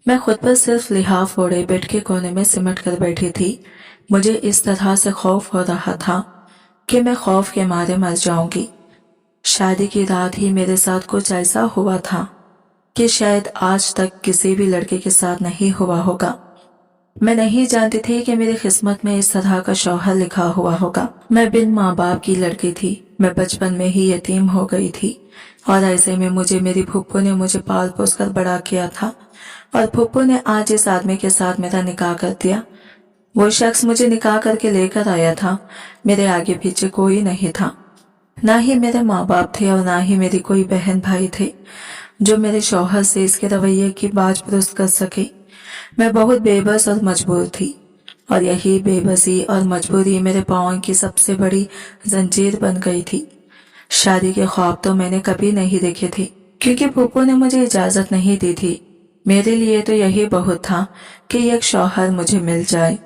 मैं खुद पर सिर्फ लिहाफ ओढ़े बेड के कोने में सिमट कर बैठी थी। मुझे इस तरह से खौफ हो रहा था कि मैं खौफ के मारे मर जाऊंगी। शादी की रात ही मेरे साथ कुछ ऐसा हुआ था कि शायद आज तक किसी भी लड़के के साथ नहीं हुआ होगा। मैं नहीं जानती थी कि मेरी किस्मत में इस तरह का शौहर लिखा हुआ होगा। मैं बिन माँ बाप की लड़की थी। मैं बचपन में ही यतीम हो गई थी और ऐसे में मुझे मेरी फुप्पो ने मुझे पाल पोस कर बड़ा किया था और फुप्पो ने आज इस आदमी के साथ मेरा निकाह कर दिया। वो शख्स मुझे निकाह करके लेकर आया था। मेरे आगे पीछे कोई नहीं था, ना ही मेरे माँ बाप थे और ना ही मेरी कोई बहन भाई थे जो मेरे शौहर से इसके रवैये की बाज पुरस्त कर सके। मैं बहुत बेबस और मजबूर थी और यही बेबसी और मजबूरी मेरे पाँव की सबसे बड़ी जंजीर बन गई थी। शादी के ख्वाब तो मैंने कभी नहीं देखे थे क्योंकि फूफो ने मुझे इजाजत नहीं दी थी। मेरे लिए तो यही बहुत था कि एक शौहर मुझे मिल जाए।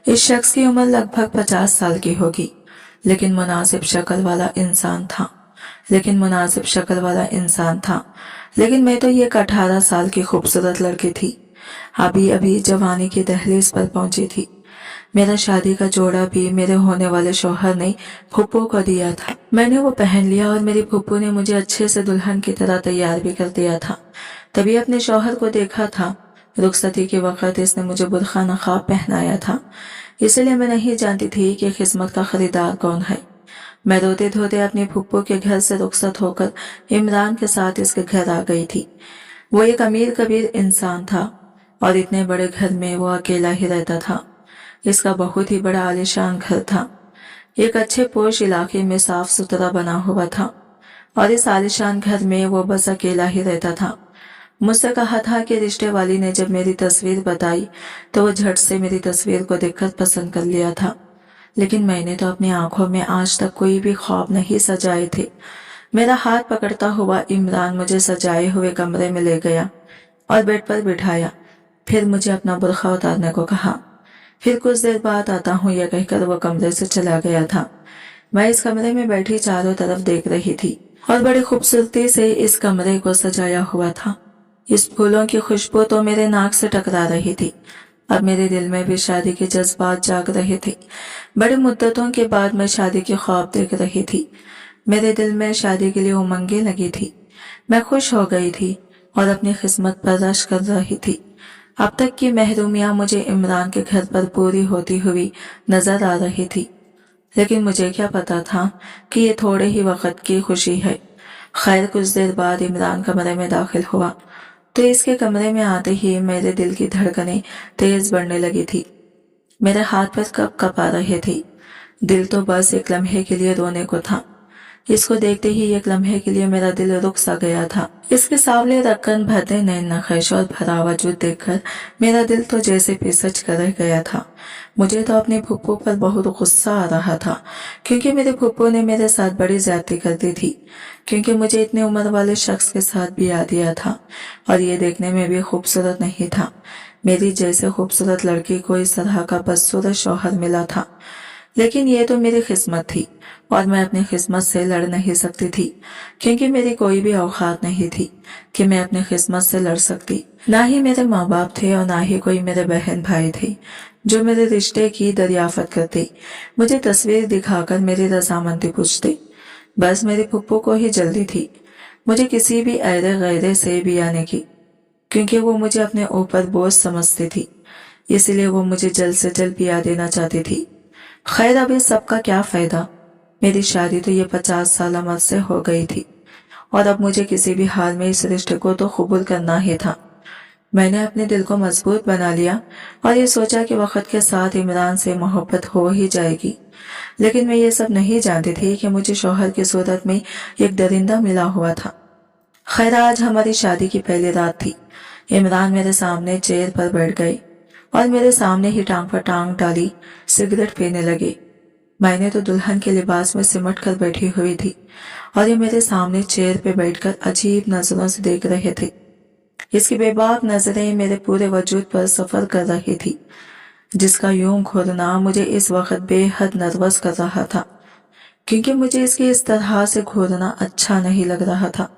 इस शख्स की उम्र लगभग 50 साल की होगी, लेकिन मुनासिब शक्ल वाला इंसान था। लेकिन मैं तो एक 18 साल की खूबसूरत लड़की थी। अभी अभी जवानी की दहलीज पर पहुंची थी। मेरा शादी का जोड़ा भी मेरे होने वाले शौहर ने फूफो को दिया था। मैंने वो पहन लिया और मेरी फूफो ने मुझे अच्छे से दुल्हन की तरह तैयार भी कर दिया था। तभी अपने शौहर को देखा था। रुखसती के वक्त इसने मुझे बुरखा नकाब पहनाया था, इसलिए मैं नहीं जानती थी कि किस्मत का खरीदार कौन है। मैं रोते धोते अपनी फूफो के घर से रुखसत होकर इमरान के साथ इसके घर आ गई थी। वो एक अमीर कबीर इंसान था और इतने बड़े घर में वो अकेला ही रहता था। इसका बहुत ही बड़ा आलीशान घर था। एक अच्छे पोश इलाके में साफ सुथरा बना हुआ था और इस आलीशान घर में वो बस अकेला ही रहता था। मुझसे कहा था कि रिश्ते वाली ने जब मेरी तस्वीर बताई तो वो झट से मेरी तस्वीर को देखकर पसंद कर लिया था, लेकिन मैंने तो अपनी आंखों में आज तक कोई भी ख्वाब नहीं सजाए थे। मेरा हाथ पकड़ता हुआ इमरान मुझे सजाए हुए कमरे में ले गया और बेड पर बिठाया। फिर मुझे अपना बुर्खा उतारने को कहा। फिर कुछ देर बाद आता हूँ यह कहकर वो कमरे से चला गया था। मैं इस कमरे में बैठी चारों तरफ देख रही थी और बड़ी खूबसूरती से इस कमरे को सजाया हुआ था। इस फूलों की खुशबू तो मेरे नाक से टकरा रही थी। अब मेरे दिल में भी शादी के जज्बात जाग रहे थे। बड़ी मुद्दतों के बाद मैं शादी के ख्वाब देख रही थी। मेरे दिल में शादी के लिए उमंगें लगी थी। मैं खुश हो गई थी और अपनी किस्मत पर रश कर रही थी। अब तक की महरूमियां मुझे इमरान के घर पर पूरी होती हुई नजर आ रही थी, लेकिन मुझे क्या पता था कि ये थोड़े ही वक्त की खुशी है। खैर, कुछ देर बाद इमरान कमरे में दाखिल हुआ तो इसके कमरे में आते ही मेरे दिल की धड़कनें तेज बढ़ने लगी थी। मेरे हाथ पर कप कप आ रहे थे। दिल तो बस एक लम्हे के लिए रोने को था। इसको देखते ही एक लम्हे के लिए मेरा दिल रुक सा गया था। इसके सावले रक्कन, भरते नैन नक्श और भरा वजूद देखकर मेरा दिल तो जैसे पिसच कर रह गया था। मुझे तो अपने फुप्पो पर बहुत गुस्सा आ रहा था क्योंकि मेरे फुप्पो ने मेरे साथ बड़ी ज्यादती कर दी थी, क्योंकि मुझे इतने उम्र वाले शख्स के साथ ब्याह दिया था और ये देखने में भी खूबसूरत नहीं था। मेरी जैसे खूबसूरत लड़की को इस तरह का बदसूरत शौहर मिला था, लेकिन ये तो मेरी किस्मत थी और मैं अपनी किस्मत से लड़ नहीं सकती थी क्योंकि मेरी कोई भी औकात नहीं थी कि मैं अपनी किस्मत से लड़ सकती। ना ही मेरे माँ बाप थे और ना ही कोई मेरे बहन भाई थे जो मेरे रिश्ते की दरियाफत करते, मुझे तस्वीर दिखाकर मेरी रजामंदी पूछते। बस मेरी फुप्पो को ही जल्दी थी मुझे किसी भी ऐरे गैरे से भी आने की, क्योंकि वो मुझे अपने ऊपर बोझ समझती थी, इसलिए वो मुझे जल्द से जल्द ब्याह देना चाहती थी। खैर, अब इस सब का क्या फायदा। मेरी शादी तो ये 50 साल उम्र से हो गई थी और अब मुझे किसी भी हाल में इस रिश्ते को तो कबूल करना ही था। मैंने अपने दिल को मजबूत बना लिया और ये सोचा कि वक्त के साथ इमरान से मोहब्बत हो ही जाएगी, लेकिन मैं ये सब नहीं जानती थी कि मुझे शौहर की सूरत में एक दरिंदा मिला हुआ था। खैर, आज हमारी शादी की पहली रात थी। इमरान मेरे सामने चेयर पर बैठ गए और मेरे सामने ही टांग पर टांग डाली सिगरेट पीने लगे। मैंने तो दुल्हन के लिबास में सिमट कर बैठी हुई थी और ये मेरे सामने चेयर पे बैठकर अजीब नजरों से देख रहे थे। इसकी बेबाक नजरें मेरे पूरे वजूद पर सफर कर रही थी, जिसका यूं घूरना मुझे इस वक्त बेहद नर्वस कर रहा था, क्योंकि मुझे इसकी इस तरह से घूरना अच्छा नहीं लग रहा था।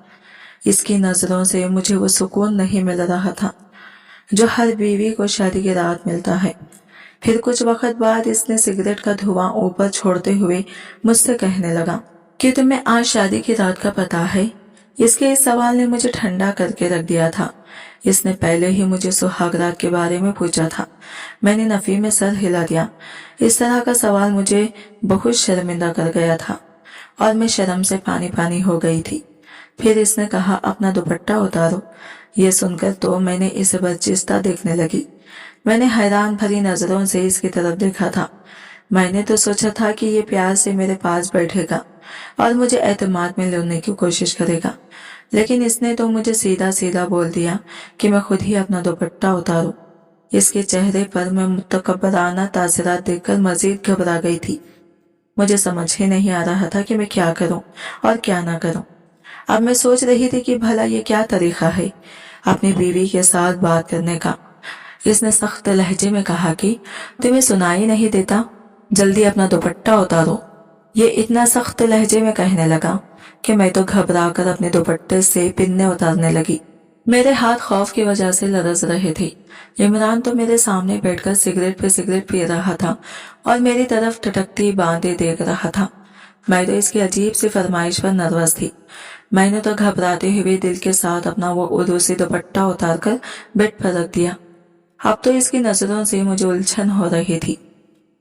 इसकी नजरों से मुझे वो सुकून नहीं मिल रहा था जो हर बीवी को शादी की रात मिलता है। फिर कुछ वक्त बाद इसने सिगरेट का धुआं ऊपर छोड़ते हुए मुझसे कहने लगा कि तुम्हें आज शादी की रात का पता है। इसके इस सवाल ने मुझे ठंडा करके रख दिया था। इसने पहले ही मुझे सुहाग रात के बारे में पूछा था। मैंने नफी में सर हिला दिया। इस तरह का सवाल मुझे बहुत शर्मिंदा कर गया था और मैं शर्म से पानी पानी हो गई थी। फिर इसने कहा अपना दुपट्टा उतारो। ये सुनकर तो मैंने इसे बर्चिस्ता देखने लगी। मैंने हैरान भरी नजरों से इसकी तरफ देखा था। मैंने तो सोचा था कि ये प्यार से मेरे पास बैठेगा और मुझे एतमाद में लेने की कोशिश करेगा, लेकिन इसने तो मुझे सीधा सीधा बोल दिया कि मैं खुद ही अपना दुपट्टा उतारूं। इसके चेहरे पर मैं मुतकब्बराना तासरात देखकर मजीद घबरा गई थी। मुझे समझ ही नहीं आ रहा था कि मैं क्या करूं और क्या ना करूं। अब मैं सोच रही थी कि भला ये क्या तरीका है अपनी बीवी के साथ बात करने का। इसने सख्त लहजे में कहा कि तुम्हें सुनाई नहीं देता, जल्दी अपना दुपट्टा उतारो। ये इतना सख्त लहजे में कहने लगा कि मैं तो घबरा कर अपने दुपट्टे से पिन्ने उतारने लगी। मेरे हाथ खौफ की वजह से लरज रहे थे। इमरान तो मेरे सामने बैठकर सिगरेट पे सिगरेट पी रहा था और मेरी तरफ टटकती बातें देख रहा था। मैं तो इसकी अजीब सी फरमाइश पर नर्वस थी। मैंने तो घबराते हुए दिल के साथ अपना वो उर्दूसी दुपट्टा उतारकर बेड पर रख दिया। अब तो इसकी नजरों से मुझे उलझन हो रही थी।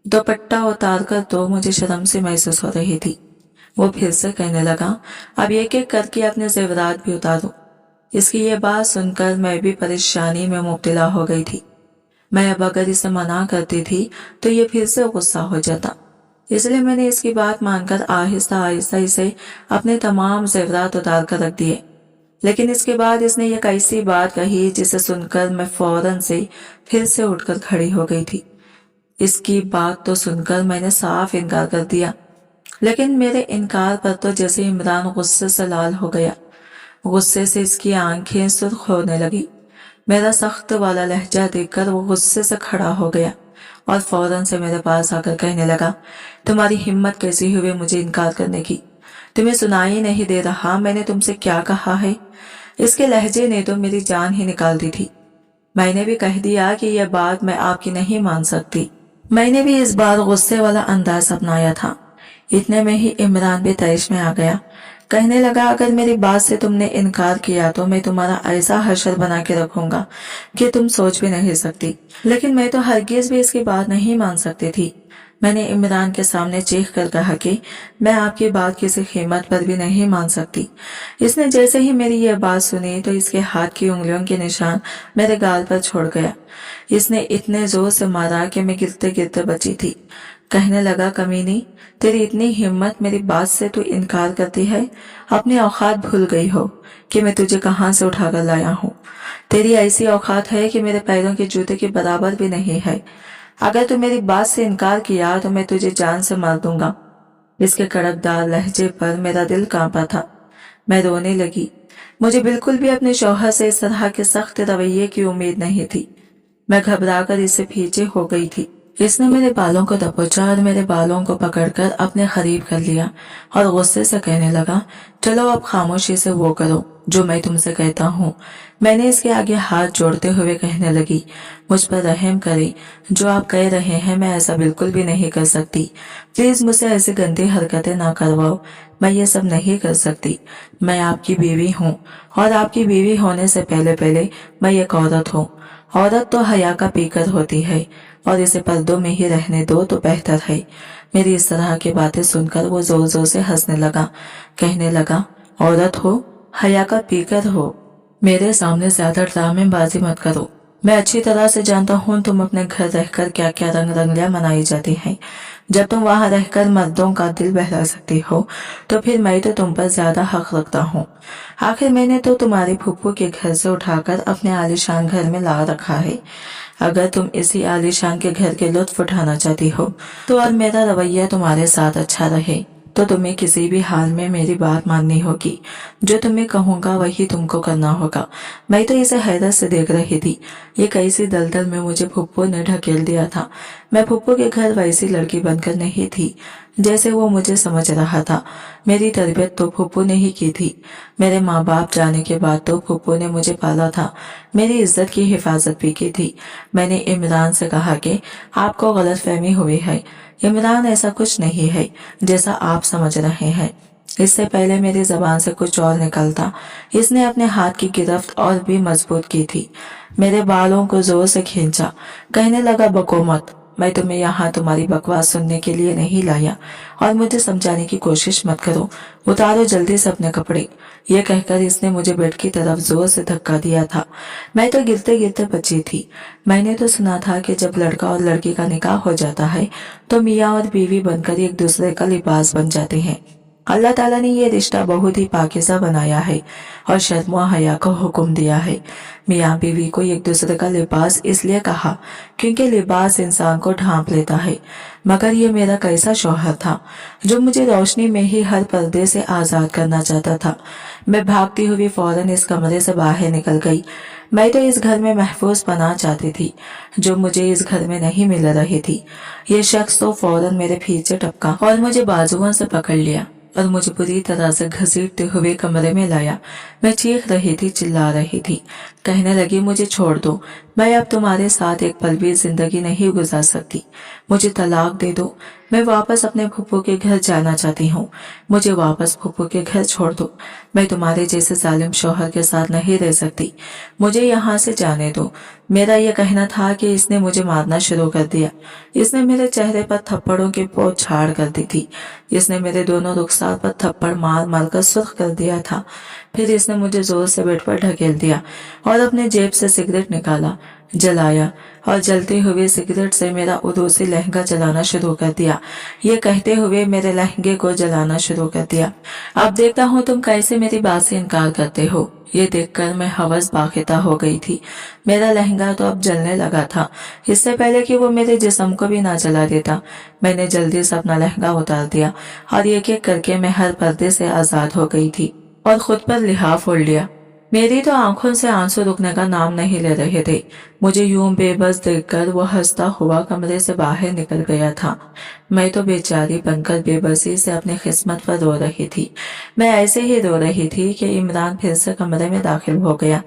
दुपट्टा उतारकर तो मुझे शर्म से महसूस हो रही थी। वो फिर से कहने लगा, अब एक एक करके अपने जेवरात भी उतारो। इसकी ये बात सुनकर मैं भी परेशानी में मुब्तला हो गई थी। मैं अब अगर इसे मना करती थी तो ये फिर से गुस्सा हो जाता, इसलिए मैंने इसकी बात मानकर आहिस्ता आहिस्ता इसे अपने तमाम जेवरात उतार कर रख दिए। लेकिन इसके बाद इसने एक ऐसी बात कही जिसे सुनकर मैं फौरन से फिर से उठकर खड़ी हो गई थी। इसकी बात तो सुनकर मैंने साफ इनकार कर दिया, लेकिन मेरे इनकार पर तो जैसे इमरान गुस्से से लाल हो गया। गुस्से से इसकी आंखें सुर्ख होने लगी। मेरा सख्त वाला लहजा देखकर वो गुस्से से खड़ा हो गया और फौरन से मेरे पास आकर कहने लगा, तुम्हारी हिम्मत कैसी हुई मुझे इनकार करने की? तुम्हें सुनाई नहीं दे रहा मैंने तुमसे क्या कहा है? इसके लहजे ने तो मेरी जान ही निकाल दी थी। मैंने भी कह दिया कि यह बात मैं आपकी नहीं मान सकती। मैंने भी इस बार गुस्से वाला अंदाज अपनाया था। इतने में ही इमरान भी तैश में आ गया। कहने लगा, अगर मेरी बात से तुमने इनकार किया तो मैं तुम्हारा ऐसा हशर बना के रखूंगा कि तुम सोच भी नहीं सकती। लेकिन मैं तो हरगिज भी इसकी बात नहीं मान सकती थी। मैंने इमरान के सामने चीख कर कहा कि मैं आपकी बात किसी कीमत पर भी नहीं मान सकती। इसने जैसे ही मेरी यह बात सुनी तो इसके हाथ की उंगलियों के निशान मेरे गाल पर छोड़ गया। इसने इतने जोर से मारा कि मैं गिरते गिरते बची थी। कहने लगा, कमीनी, तेरी इतनी हिम्मत, मेरी बात से तू इनकार करती है? अपनी औकात भूल गई हो कि मैं तुझे कहाँ से उठाकर लाया हूँ। तेरी ऐसी औकात है कि मेरे पैरों के जूते के बराबर भी नहीं है। अगर तू मेरी बात से इनकार किया तो मैं तुझे जान से मार दूंगा। इसके कड़कदार लहजे पर मेरा दिल कांपा था। मैं रोने लगी। मुझे बिल्कुल भी अपने शौहर से इस तरह के सख्त रवैये की उम्मीद नहीं थी। मैं घबराकर इससे पीछे हो गई थी। इसने मेरे बालों को दबोचा और मेरे बालों को पकड़कर अपने करीब कर लिया और गुस्से से कहने लगा, चलो अब खामोशी से वो करो जो मैं तुमसे कहता हूँ। मैंने इसके आगे हाथ जोड़ते हुए कहने लगी, मुझ पर रहम करें, जो आप कह रहे हैं मैं ऐसा बिल्कुल भी नहीं कर सकती। प्लीज मुझसे ऐसी गंदी हरकतें ना करवाओ। मैं ये सब नहीं कर सकती। मैं आपकी बीवी हूँ और आपकी बीवी होने से पहले पहले मैं एक औरत हूँ। औरत तो हया का पीकर होती है और इसे पर्दों में ही रहने दो तो बेहतर है। मेरी इस तरह की बातें सुनकर वो जोर जोर से हंसने लगा। कहने लगा, औरत हो, हया का पीकर हो, मेरे सामने ज्यादा ड्रामेबाजी मत करो। मैं अच्छी तरह से जानता हूँ तुम अपने घर रहकर क्या क्या रंगलियां मनाई जाती हैं। जब तुम वहां रहकर मर्दों का दिल बहला सकती हो तो फिर मैं तो तुम पर ज्यादा हक रखता हूँ। आखिर मैंने तो तुम्हारे फूफू के घर से उठाकर अपने आलीशान घर में ला रखा है। अगर तुम इसी आलीशान के घर के लुत्फ उठाना चाहती हो तो और मेरा रवैया तुम्हारे साथ अच्छा रहे तो तुम्हें किसी भी हाल में मेरी बात माननी होगी। जो तुम्हें कहूंगा वही तुमको करना होगा। मैं तो इसे हैरत से देख रही थी। ये कैसी दलदल में मुझे फुप्पो ने ढकेल दिया था। मैं फुप्पो के घर वैसी लड़की बनकर नहीं थी जैसे वो मुझे समझ रहा था। मेरी तरबियत तो फुप्पो ने ही की थी। मेरे माँ बाप जाने के बाद तो फुप्पो ने मुझे पाला था, मेरी इज्जत की हिफाजत भी की थी। मैंने इमरान से कहा कि आपको गलतफहमी हुई है। इमरान ऐसा कुछ नहीं है जैसा आप समझ रहे हैं। इससे पहले मेरी जबान से कुछ और निकलता। इसने अपने हाथ की गिरफ्त और भी मजबूत की थी। मेरे बालों को जोर से खींचा। कहने लगा, बको मत। मैं तुम्हें यहाँ तुम्हारी बकवास सुनने के लिए नहीं लाया और मुझे समझाने की कोशिश मत करो। उतारो जल्दी से अपने कपड़े। ये कहकर इसने मुझे बेड की तरफ जोर से धक्का दिया था। मैं तो गिरते गिरते बची थी। मैंने तो सुना था कि जब लड़का और लड़की का निकाह हो जाता है तो मियाँ और बीवी बनकर एक दूसरे का लिबास बन जाते हैं। अल्लाह ताला ने ये रिश्ता बहुत ही पाकीज़ा बनाया है और शर्म व हया को हुक्म दिया है। मियाँ बीवी को एक दूसरे का लिबास इसलिए कहा क्योंकि लिबास इंसान को ढांप लेता है। मगर ये मेरा कैसा शौहर था जो मुझे रोशनी में ही हर पर्दे से आजाद करना चाहता था। मैं भागती हुई फौरन इस कमरे से बाहर निकल गई। मैं तो इस घर में महफूज पनाह चाहती थी जो मुझे इस घर में नहीं मिल रही थी। ये शख्स तो फौरन मेरे पीछे टपका और मुझे बाजुओं से पकड़ लिया और मुझे बुरी तरह से घसीटते हुए कमरे में लाया। मैं चीख रही थी, चिल्ला रही थी। कहने लगी, मुझे छोड़ दो। मैं अब तुम्हारे साथ एक पल भी जिंदगी नहीं गुजार सकती। मुझे तलाक दे दो। मैं वापस अपने फूफू के घर जाना चाहती हूँ। मुझे वापस फूफू के घर छोड़ दो। मैं तुम्हारे जैसे जालिम शौहर के साथ नहीं रह सकती। मुझे यहाँ से जाने दो। मेरा यह कहना था कि इसने मुझे मारना शुरू कर दिया। इसने मेरे चेहरे पर थप्पड़ों की बौछार कर दी थी। इसने मेरे दोनों रुखसार पर थप्पड़ मार मार कर सुर्ख कर दिया था। फिर इसने मुझे जोर से बेड पर ढकेल दिया और अपने जेब से सिगरेट निकाला, जलाया और जलते हुए सिगरेट से मेरा उदोसी लहंगा जलाना शुरू कर दिया। ये कहते हुए मेरे लहंगे को जलाना शुरू कर दिया। अब देखता हूँ तुम कैसे मेरी बात से इनकार करते हो। ये देखकर मैं हवस बाखिता हो गई थी। मेरा लहंगा तो अब जलने लगा था। इससे पहले कि वो मेरे जिस्म को भी ना जला देता, मैंने जल्दी से अपना लहंगा उतार दिया और एक एक करके मैं हर पर्दे से आजाद हो गई थी और खुद पर लिहाफ ओढ़ लिया। मेरी तो आंखों से आंसू रुकने का नाम नहीं ले रहे थे। मुझे यूं बेबस देखकर वो हंसता हुआ कमरे से बाहर निकल गया था। मैं तो बेचारी बनकर बेबसी से अपनी किस्मत पर रो रही थी। मैं ऐसे ही रो रही थी कि इमरान फिर से कमरे में दाखिल हो गया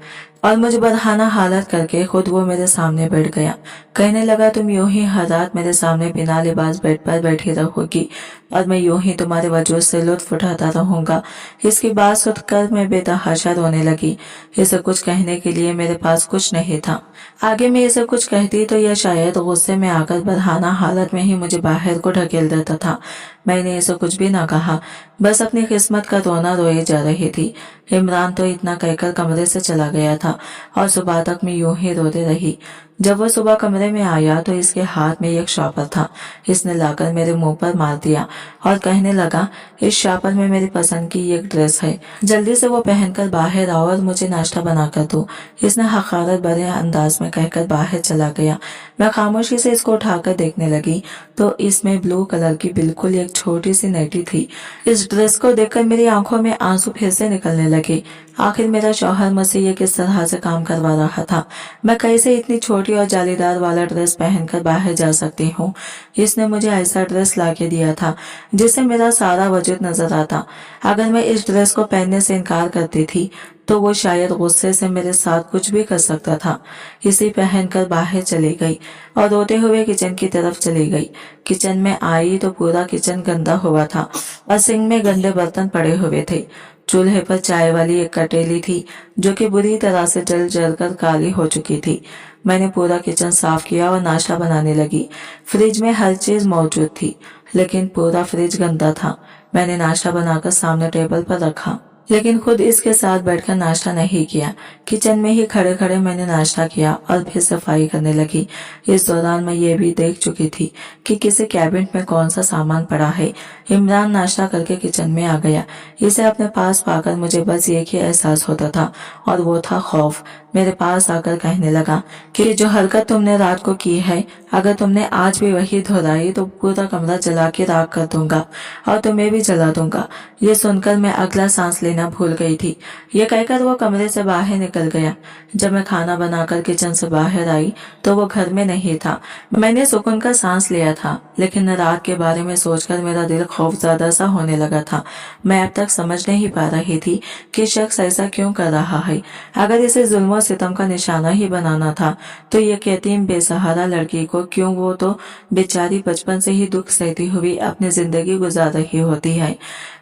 और मुझे बदहाना हालत करके खुद वो मेरे सामने बैठ गया। कहने लगा, तुम यूं ही हर रात मेरे सामने बिना लिबास बेड पर बैठी रहोगी और मैं यूं ही तुम्हारे वजूद से लुत्फ उठाता रहूंगा। इसकी बात सुनकर मैं बेतहाशा रोने लगी। इसे कुछ कहने के लिए मेरे पास कुछ नहीं था। आगे मैं इसे कुछ कहती तो यह शायद गुस्से में आकर बदहाना हालत में ही मुझे बाहर को ढकेल देता था। मैंने इसे कुछ भी ना कहा, बस अपनी किस्मत का रोना रोए जा रही थी। इमरान तो इतना कहकर कमरे से चला गया था और सुबह तक मैं यूं ही रोते रही। जब वो सुबह कमरे में आया तो इसके हाथ में एक शॉपर था। इसने लाकर मेरे मुंह पर मार दिया और कहने लगा, इस शॉपर में मेरी पसंद की एक ड्रेस है, जल्दी से वो पहनकर बाहर आओ और मुझे नाश्ता बनाकर दो। इसने हकारत भरे अंदाज में कहकर बाहर चला गया। मैं खामोशी से इसको उठाकर देखने लगी तो इसमें ब्लू कलर की बिल्कुल एक छोटी सी नाइटी थी। इस ड्रेस को देखकर मेरी आंखों में आंसू फिर से निकलने लगे। आखिर मेरा शौहर मुझसे ये किस तरह से काम करवा रहा था। मैं कैसे इतनी छोटी और जालीदार वाला ड्रेस पहनकर बाहर जा सकती हूँ। इसने मुझे ऐसा ड्रेस लाके दिया था जिससे मेरा सारा वजूद नजर आता। अगर मैं इस ड्रेस को पहनने से इनकार करती थी तो वो शायद गुस्से से मेरे साथ कुछ भी कर सकता था। इसे पहनकर बाहर चली गई और रोते हुए किचन की तरफ चली गई। किचन में आई तो पूरा किचन गंदा हुआ था और सिंक में गंदे बर्तन पड़े हुए थे। चूल्हे पर चाय वाली एक कटेली थी जो कि बुरी तरह से जल जल कर काली हो चुकी थी। मैंने पूरा किचन साफ किया और नाश्ता बनाने लगी। फ्रिज में हर चीज मौजूद थी लेकिन पूरा फ्रिज गंदा था। मैंने नाश्ता बनाकर सामने टेबल पर रखा। लेकिन खुद इसके साथ बैठकर नाश्ता नहीं किया। किचन में ही खड़े खड़े मैंने नाश्ता किया और फिर सफाई करने लगी। इस दौरान मैं ये भी देख चुकी थी कि किसी कैबिनेट में कौन सा सामान पड़ा है। इमरान नाश्ता करके किचन में आ गया। इसे अपने पास पाकर मुझे बस एक ही एहसास होता था और वो था खौफ। मेरे पास आकर कहने लगा कि जो हरकत तुमने रात को की है, अगर तुमने आज भी वही दोहराई तो पूरा कमरा जला के राख कर दूंगा और तुम्हें भी जला दूंगा। ये सुनकर मैं अगला सांस लेना भूल गई थी। ये कहकर वो कमरे से बाहर निकल गया। जब मैं खाना बनाकर किचन से बाहर आई तो वो घर में नहीं था। मैंने सुकून का सांस लिया था, लेकिन रात के बारे में सोचकर मेरा दिल खौफजदा सा होने लगा था। मैं अब तक समझ नहीं पा रही थी कि शख्स ऐसा क्यों कर रहा है। अगर इसे जुल्म और सितम का निशाना ही बनाना था तो ये यतीम बेसहारा लड़की को क्यों, वो तो बेचारी बचपन से ही दुख सहती हुई अपनी जिंदगी गुजार रही होती है।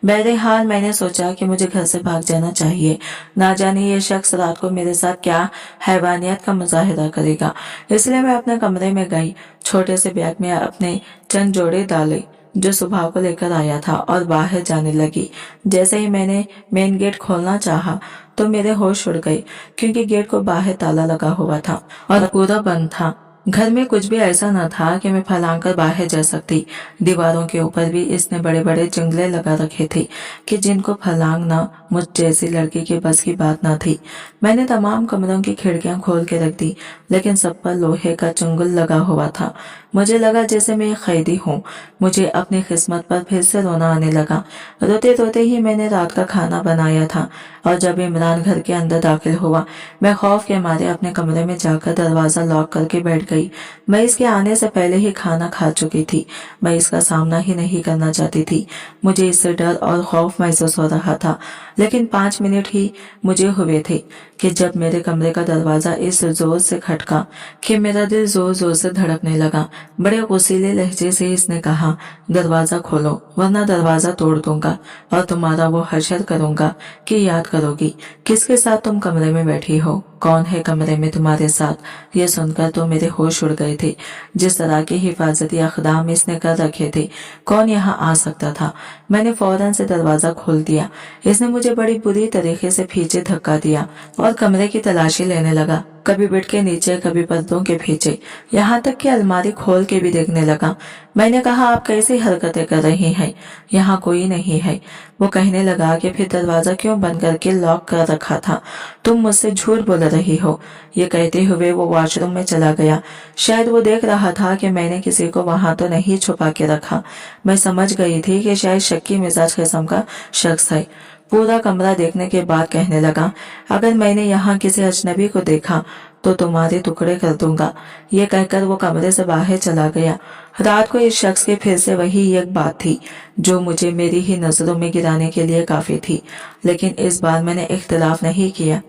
बहरहाल मैंने सोचा कि मुझे घर से भाग जाना चाहिए। ना जाने ये शख्स रात को मेरे साथ क्या हैवानियत का मुजाहिरा करेगा। इसलिए मैं अपने कमरे में गई, छोटे से बैग में अपने चंद जोड़े डाले जो सुबह को लेकर आया था और बाहर जाने लगी। जैसे ही मैंने मेन गेट खोलना चाहा तो मेरे होश उड़ गए, क्योंकि गेट को बाहर ताला लगा हुआ था और पूरा बंद था। घर में कुछ भी ऐसा न था कि मैं फलांग कर बाहर जा सकती। दीवारों के ऊपर भी इसने बड़े बड़े जंगले लगा रखे थे कि जिनको फलांगना मुझ जैसी लड़की के बस की बात न थी। मैंने तमाम कमरों की खिड़कियां खोल के रख दी, लेकिन सब पर लोहे का चुंगल लगा हुआ था। मुझे लगा जैसे मैं एक कैदी हूँ। मुझे अपनी किस्मत पर फिर से रोना आने लगा। रोते रोते ही मैंने रात का खाना बनाया था और जब इमरान घर के अंदर दाखिल हुआ, मैं खौफ के मारे अपने कमरे में जाकर दरवाजा लॉक करके बैठ गई। मैं इसके आने से पहले ही खाना खा चुकी थी। मैं इसका सामना ही नहीं करना चाहती थी। मुझे इससे डर और खौफ महसूस हो रहा था। लेकिन 5 मिनट ही मुझे हुए थे कि जब मेरे कमरे का दरवाजा इस जोर से खटका कि मेरा दिल जोर जोर से धड़कने लगा। बड़े गुस्सीले लहजे से इसने कहा, दरवाजा खोलो वरना दरवाजा तोड़ दूंगा और तुम्हारा वो हशर करूंगा कि याद करोगी किसके साथ तुम कमरे में बैठी हो, कौन है कमरे में तुम्हारे साथ। ये सुनकर तो मेरे होश उड़ गए थे। जिस तरह के हिफाजती अक़दाम इसने कर रखे थे, कौन यहाँ आ सकता था। मैंने फौरन से दरवाजा खोल दिया। इसने मुझे बड़ी बुरी तरीके से पीछे धक्का दिया और कमरे की तलाशी लेने लगा, कभी बेड के नीचे, कभी पर्दों के पीछे, यहाँ तक कि अलमारी खोल के भी देखने लगा। मैंने कहा, आप कैसी हरकतें कर रही हैं, यहाँ कोई नहीं है। वो कहने लगा कि फिर दरवाजा क्यों बंद करके लॉक कर रखा था, तुम मुझसे झूठ बोल रही हो। ये कहते हुए वो वॉशरूम में चला गया। शायद वो देख रहा था कि मैंने किसी को वहां तो नहीं छुपा के रखा। मैं समझ गई थी कि शायद शक्की मिजाज किस्म का शख्स है। पूरा कमरा देखने के बाद कहने लगा, अगर मैंने यहाँ किसी अजनबी को देखा तो तुम्हारे टुकड़े कर दूंगा। ये कहकर वो कमरे से बाहर चला गया। रात को इस शख्स के फिर से वही एक बात थी जो मुझे मेरी ही नजरों में गिराने के लिए काफी थी। लेकिन इस बार मैंने इख्तिलाफ नहीं किया,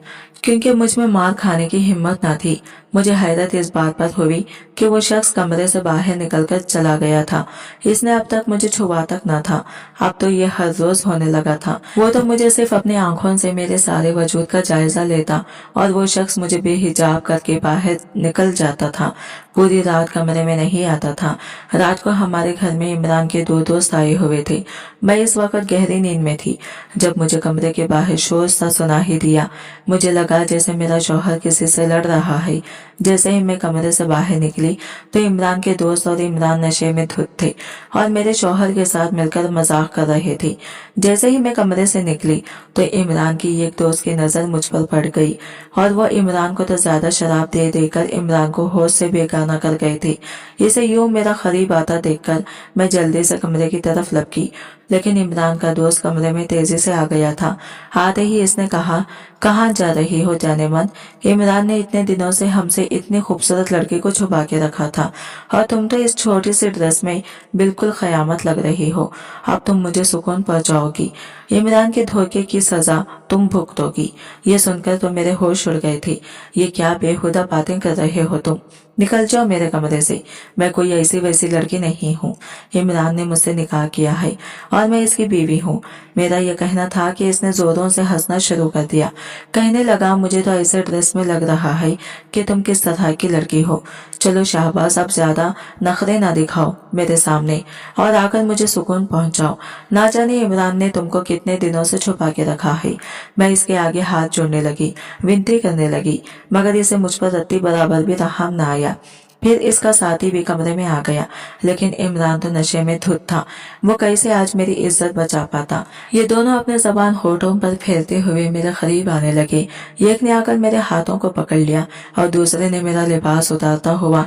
क्योंकि मुझ में मार खाने की हिम्मत न थी। मुझे हैरत इस बात पर हुई कि वो शख्स कमरे से बाहर निकलकर चला गया था। इसने अब तक मुझे छुआ तक न था। अब तो ये हर रोज होने लगा था। वो तो मुझे सिर्फ अपनी आंखों से मेरे सारे वजूद का जायजा लेता और वो शख्स मुझे बेहिजाब करके बाहर निकल जाता था। पूरी रात कमरे में नहीं आता था। रात को हमारे घर में इमरान के 2 दोस्त आए हुए थे। मैं इस वक्त गहरी नींद में थी जब मुझे कमरे के बाहर शोर सा सुना ही दिया। मुझे लगा जैसे मेरा शौहर किसी से लड़ रहा है। जैसे ही मैं कमरे से बाहर निकली तो इमरान के दोस्त और इमरान नशे में धुत थे और मेरे शौहर के साथ मिलकर मजाक कर रहे थे। जैसे ही मैं कमरे से निकली तो इमरान की एक दोस्त की नजर मुझ पर पड़ गई और वो इमरान को तो ज्यादा शराब दे देकर इमरान को होश से बेगाना कर गए थे। इसे यूं मेरा करीब आता देखकर मैं जल्दी से कमरे की तरफ लपकी, लेकिन इमरान का दोस्त कमरे में तेजी से आ गया था। आते ही इसने कहा, कहाँ जा रही हो जाने मन? इमरान ने इतने दिनों से हमसे इतनी खूबसूरत लड़की को छुपा के रखा था और तुम तो इस छोटी सी ड्रेस में बिल्कुल कयामत लग रही हो। अब तुम मुझे सुकून पहुंचाओगी, इमरान के धोखे की सजा तुम भुगतोगी। ये सुनकर तो मेरे होश उड़ गए थे। ये क्या बेहुदा बातें कर रहे हो तुम? निकल जाओ मेरे कमरे से। मैं कोई ऐसी वैसी लड़की नहीं हूँ। इमरान ने मुझसे निकाह किया है और मैं इसकी बीवी हूँ। मेरा यह कहना था कि इसने जोरों से हंसना शुरू कर दिया। कहने लगा, मुझे तो ऐसे ड्रेस में लग रहा है कि तुम किस तरह की लड़की हो। चलो शाहबाज, अब ज्यादा नखरे ना दिखाओ मेरे सामने और आकर मुझे सुकून पहुंचाओ। ना जाने इमरान ने तुमको कितने दिनों से छुपा के रखा है। मैं इसके आगे हाथ जोड़ने लगी, विनती करने लगी, मगर इसे मुझ पर रत्ती बराबर भी रहम न आया। फिर इसका साथी भी कमरे में आ गया, लेकिन इमरान तो नशे में धुत था। वो कैसे आज मेरी इज्जत बचा पाता। ये दोनों अपने जबान होठों पर फेरते हुए मेरे करीब आने लगे। एक ने आकर मेरे हाथों को पकड़ लिया और दूसरे ने मेरा लिबास उतारता हुआ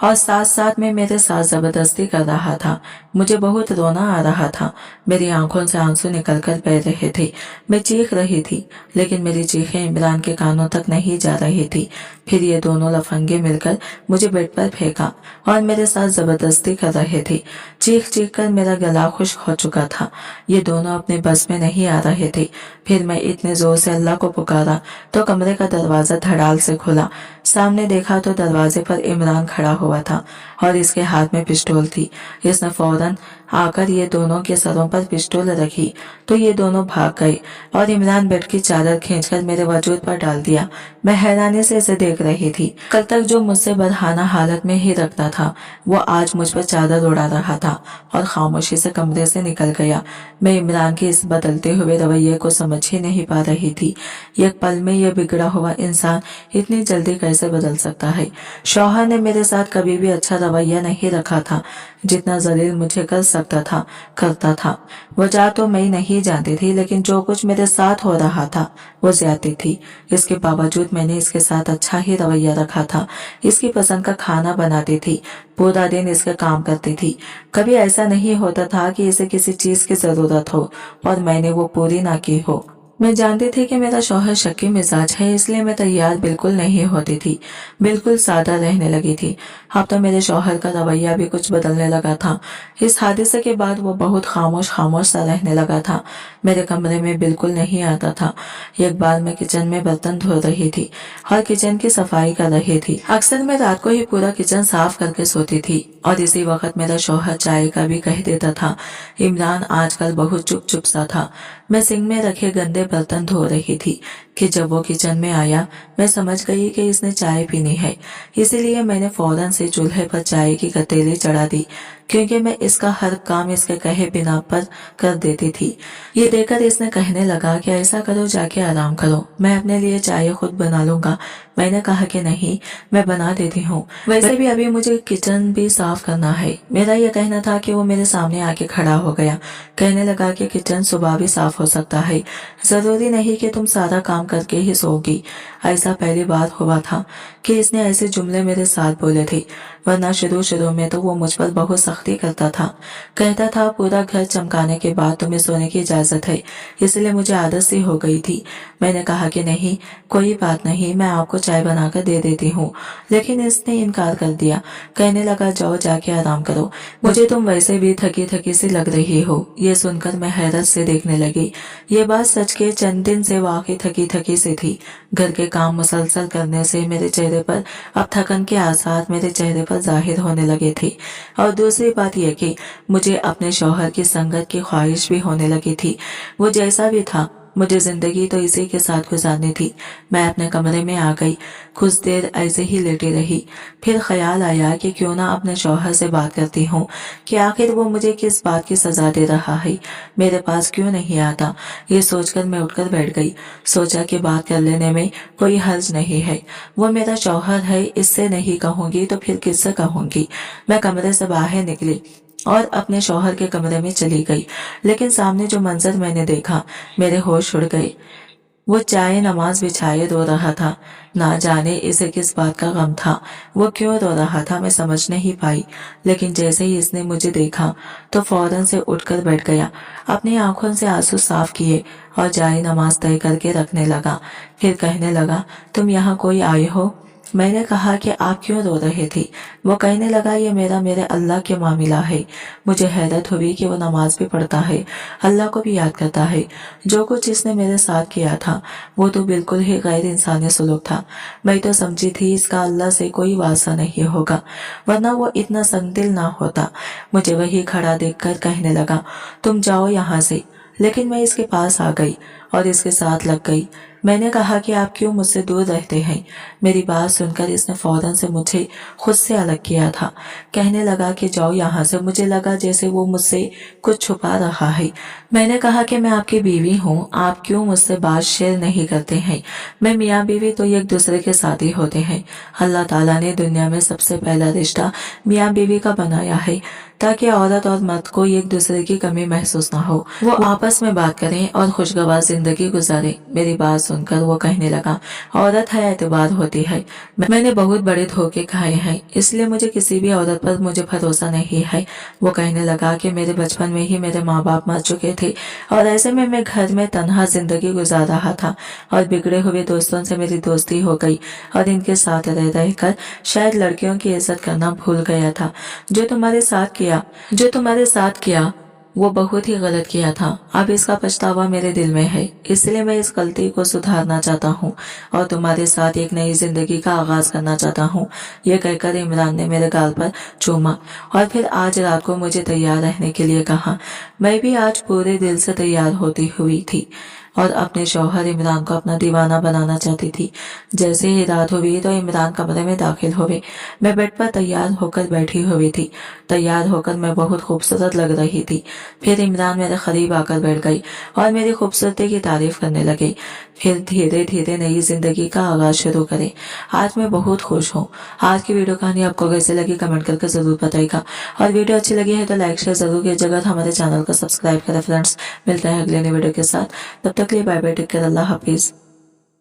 और साथ साथ में मेरे साथ जबरदस्ती कर रहा था। मुझे बहुत रोना आ रहा था। मेरी आंखों से आंसू निकल कर बह रहे थे। मैं चीख रही थी, लेकिन मेरी चीखें इमरान के कानों तक नहीं जा रही थी। फिर ये दोनों लफंगे मिलकर मुझे बेड पर फेंका और मेरे साथ जबरदस्ती कर रहे थे। चीख चीख कर मेरा गला खुश्क हो चुका था। ये दोनों अपने बस में नहीं आ रहे थे। फिर मैं इतने जोर से अल्लाह को पुकारा तो कमरे का दरवाजा धड़ाल से खुला। सामने देखा तो दरवाजे पर इमरान खड़ा हुआ था और इसके हाथ में पिस्टल थी। इसने फौरन आकर ये दोनों के सरों पर पिस्टल रखी तो ये दोनों भाग गए और इमरान बेड की चादर खींचकर मेरे वजूद पर डाल दिया। मैं हैरानी से इसे देख रही थी। कल तक जो मुझसे बदहाना हालत में ही रखता था, वो आज मुझ पर चादर उड़ा रहा था और खामोशी से कमरे से निकल गया। मैं इमरान के इस बदलते हुए रवैये को समझ ही नहीं पा रही थी। एक पल में यह बिगड़ा हुआ इंसान इतनी जल्दी कैसे बदल सकता है। शौहर ने मेरे साथ कभी भी अच्छा रवैया नहीं रखा था। जितना जलील मुझे कर सकता था करता था। वजह तो मैं नहीं जानती थी, लेकिन जो कुछ मेरे साथ हो रहा था वो ज्यादती थी। इसके बावजूद मैंने इसके साथ अच्छा ही रवैया रखा था। इसकी पसंद का खाना बनाती थी, पूरा दिन इसके काम करती थी। कभी ऐसा नहीं होता था कि इसे किसी चीज की जरूरत हो और मैंने वो पूरी ना की हो। मैं जानती थी कि मेरा शौहर शक्की मिजाज है, इसलिए मैं तैयार बिल्कुल नहीं होती थी। बिल्कुल सादा रहने लगी थी। अब तो मेरे शौहर का रवैया भी कुछ बदलने लगा था। इस हादसे के बाद वो बहुत खामोश खामोश सा रहने लगा था। मेरे कमरे में बिल्कुल नहीं आता था। एक बार मैं किचन में बर्तन धो रही थी और किचन की सफाई कर रही थी। अक्सर मैं रात को ही पूरा किचन साफ करके सोती थी और इसी वक्त मेरा शौहर चाय का भी कह देता था। इमरान आजकल बहुत चुप चुप सा था। मैं सिंक में रखे गंदे बर्तन धो रही थी कि जब वो किचन में आया, मैं समझ गई कि इसने चाय पीनी है। इसीलिए मैंने फौरन से चूल्हे पर चाय की कतेली चढ़ा दी, क्योंकि मैं इसका हर काम इसके कहे बिना पर कर देती थी। ये देखकर इसने कहने लगा कि ऐसा करो, जाके आराम करो, मैं अपने लिए चाय खुद बना लूंगा। मैंने कहा कि नहीं, मैं बना देती हूँ। वैसे भी अभी मुझे किचन भी साफ करना है। मेरा यह कहना था कि वो मेरे सामने आके खड़ा हो गया। कहने लगा कि किचन सुबह भी साफ हो सकता है, जरूरी नहीं कि तुम सारा काम करके ही सोगी। ऐसा पहली बार हुआ था कि इसने ऐसे जुमले मेरे साथ बोले थे, वरना शुरू शुरू में तो वो मुझ पर बहुत सख्ती करता था। कहता था पूरा घर चमकाने के बाद तुम्हें सोने की इजाजत है, इसलिए मुझे आदत सी हो गई थी। मैंने कहा कि नहीं, कोई बात नहीं, मैं आपको चाय बनाकर दे देती हूँ, लेकिन इसने इनकार कर दिया। कहने लगा, जाओ जाके आराम करो, मुझे तुम वैसे भी थकी थकी सी लग रही हो। ये सुनकर मैं हैरत से देखने लगी। ये बात सच के चंद दिन से वाकई थकी थकी सी थी। घर के काम मुसलसल करने से मेरे चेहरे पर अब थकन के आसार मेरे चेहरे पर जाहिर होने लगे थे। और दूसरी बात यह कि मुझे अपने शौहर की संगत की ख्वाहिश भी होने लगी थी। वो जैसा भी था, मुझे जिंदगी तो इसी के साथ गुजारनी थी। मैं अपने कमरे में आ गई। कुछ देर ऐसे ही लेटी रही। फिर ख्याल आया कि क्यों ना अपने शौहर से बात करती हूँ कि आखिर वो मुझे किस बात की सजा दे रहा है, मेरे पास क्यों नहीं आता। ये सोचकर मैं उठकर बैठ गई। सोचा कि बात कर लेने में कोई हर्ज नहीं है। वो मेरा शौहर है, इससे नहीं कहूंगी तो फिर किससे कहूंगी। मैं कमरे से बाहर निकली और अपने शौहर के कमरे में चली गई, लेकिन सामने जो मंजर मैंने देखा, मेरे होश उड़ गए। वो चाय नमाज बिछाए रो रहा था। ना जाने इसे किस बात का गम था, वो क्यों रो रहा था, मैं समझ नहीं पाई। लेकिन जैसे ही इसने मुझे देखा तो फौरन से उठकर बैठ गया। अपनी आंखों से आंसू साफ किए और जाए नमाज तय करके रखने लगा। फिर कहने लगा, तुम यहाँ कोई आए हो? मैंने कहा कि आप क्यों रो रहे थे? वो कहने लगा, ये मेरे अल्लाह के मामला है। मुझे हैरत हुई कि वो नमाज भी पढ़ता है, अल्लाह को भी याद करता है। जो कुछ इसने मेरे साथ किया था वो तो बिल्कुल ही गैर इंसानी सलूक था। मैं तो समझी थी इसका अल्लाह से कोई वास्ता नहीं होगा, वरना वो इतना संगदिल ना होता। मुझे वही खड़ा देखकर कहने लगा, तुम जाओ यहाँ से। लेकिन मैं इसके पास आ गई और इसके साथ लग गई। मैंने कहा कि आप क्यों मुझसे दूर रहते हैं? मेरी बात सुनकर इसने फौरन से मुझे खुद से अलग किया था। कहने लगा कि जाओ यहाँ से। मुझे लगा जैसे वो मुझसे कुछ छुपा रहा है। मैंने कहा कि मैं आपकी बीवी हूँ, आप क्यों मुझसे बात शेयर नहीं करते हैं? मैं मियाँ बीवी तो एक दूसरे के साथी होते हैं। अल्लाह ताला ने दुनिया में सबसे पहला रिश्ता मियाँ बीवी का बनाया है ताकि औरत और मर्द को एक दूसरे की कमी महसूस ना हो, वो आपस में बात करें और खुशगवार जिंदगी गुजारे। मेरी बात सुनकर वो कहने लगा, औरत है एतबार होती है। मैंने बहुत बड़े धोखे खाए हैं, इसलिए मुझे किसी भी औरत पर मुझे भरोसा नहीं है। वो कहने लगा कि मेरे बचपन में ही मेरे माँ बाप मर चुके थे और ऐसे में मैं घर में तन्हा जिंदगी गुजार रहा था और बिगड़े हुए दोस्तों से मेरी दोस्ती हो गई और इनके साथ रह रहकर शायद लड़कियों की इज्जत करना भूल गया था। जो तुम्हारे साथ किया वो बहुत ही गलत किया था। अब इसका पछतावा मेरे दिल में है, इसलिए मैं इस गलती को सुधारना चाहता हूँ और तुम्हारे साथ एक नई जिंदगी का आगाज करना चाहता हूँ। ये कहकर इमरान ने मेरे गाल पर चूमा और फिर आज रात को मुझे तैयार रहने के लिए कहा। मैं भी आज पूरे दिल से तैयार होती हुई थी और अपने शौहर इमरान को अपना दीवाना बनाना चाहती थी। जैसे ही रात हुई तो इमरान कमरे में दाखिल हुए। मैं बेड पर तैयार होकर बैठी हुई थी। तैयार होकर मैं बहुत खूबसूरत लग रही थी। फिर इमरान मेरे करीब आकर बैठ गई और मेरी खूबसूरती की तारीफ करने लगे। फिर धीरे धीरे नई जिंदगी का आगाज शुरू करें। आज मैं बहुत खुश हूँ। आज की वीडियो कहानी आपको कैसे लगी कमेंट करके जरूर बताइएगा और वीडियो अच्छी लगी है तो लाइक शेयर जरूर कीजिएगा। हमारे चैनल को सब्सक्राइब करें फ्रेंड्स। मिलते हैं अगले नई वीडियो के साथ, तब तक के लिए बाय बाय, टेक केयर, अल्लाह हाफिज।